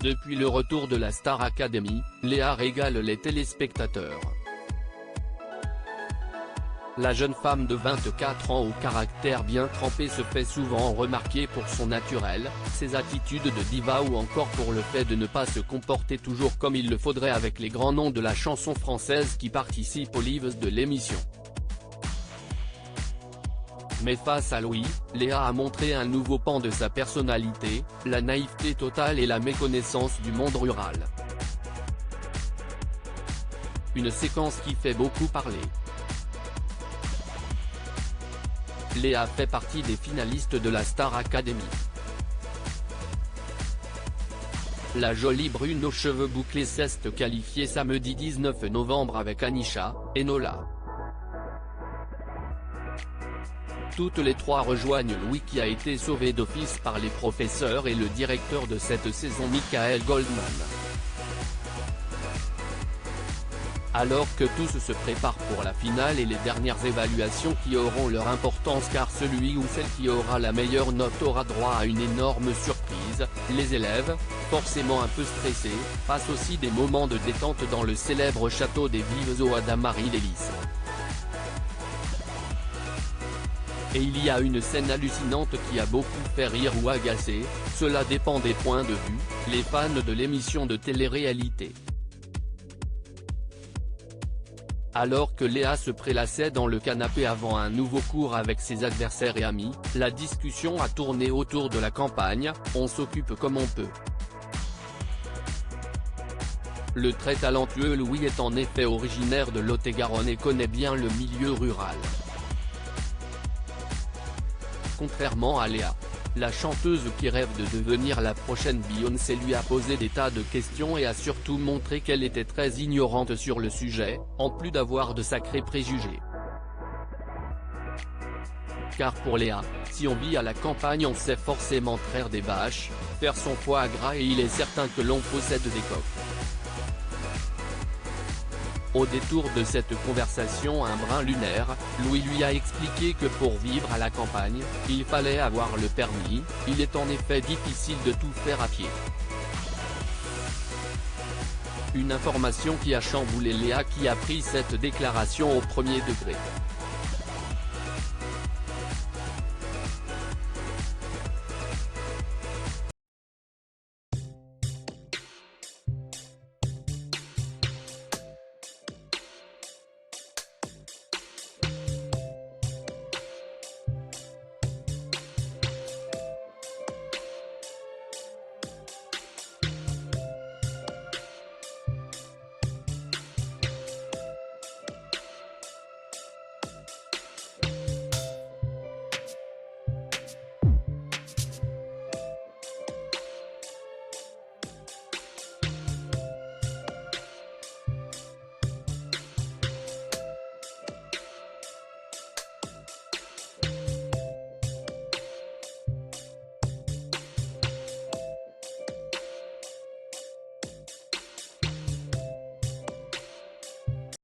Depuis le retour de la Star Academy, Léa régale les téléspectateurs. La jeune femme de 24 ans au caractère bien trempé se fait souvent remarquer pour son naturel, ses attitudes de diva ou encore pour le fait de ne pas se comporter toujours comme il le faudrait avec les grands noms de la chanson française qui participent aux lives de l'émission. Mais face à Louis, Léa a montré un nouveau pan de sa personnalité, la naïveté totale et la méconnaissance du monde rural. Une séquence qui fait beaucoup parler. Léa fait partie des finalistes de la Star Academy. La jolie brune aux cheveux bouclés s'est qualifiée samedi 19 novembre avec Anisha, Enola. Toutes les trois rejoignent Louis qui a été sauvé d'office par les professeurs et le directeur de cette saison Michael Goldman. Alors que tous se préparent pour la finale et les dernières évaluations qui auront leur importance car celui ou celle qui aura la meilleure note aura droit à une énorme surprise, les élèves, forcément un peu stressés, passent aussi des moments de détente dans le célèbre château des Vives au Hadamari-les-Lys. Et il y a une scène hallucinante qui a beaucoup fait rire ou agacé, cela dépend des points de vue, les fans de l'émission de télé-réalité. Alors que Léa se prélassait dans le canapé avant un nouveau cours avec ses adversaires et amis, la discussion a tourné autour de la campagne, on s'occupe comme on peut. Le très talentueux Louis est en effet originaire de Lot-et-Garonne et connaît bien le milieu rural. Contrairement à Léa, la chanteuse qui rêve de devenir la prochaine Beyoncé lui a posé des tas de questions et a surtout montré qu'elle était très ignorante sur le sujet, en plus d'avoir de sacrés préjugés. Car pour Léa, si on vit à la campagne on sait forcément traire des vaches, faire son foie gras et il est certain que l'on possède des coqs. Au détour de cette conversation un brin lunaire, Louis lui a expliqué que pour vivre à la campagne, il fallait avoir le permis, il est en effet difficile de tout faire à pied. Une information qui a chamboulé Léa qui a pris cette déclaration au premier degré.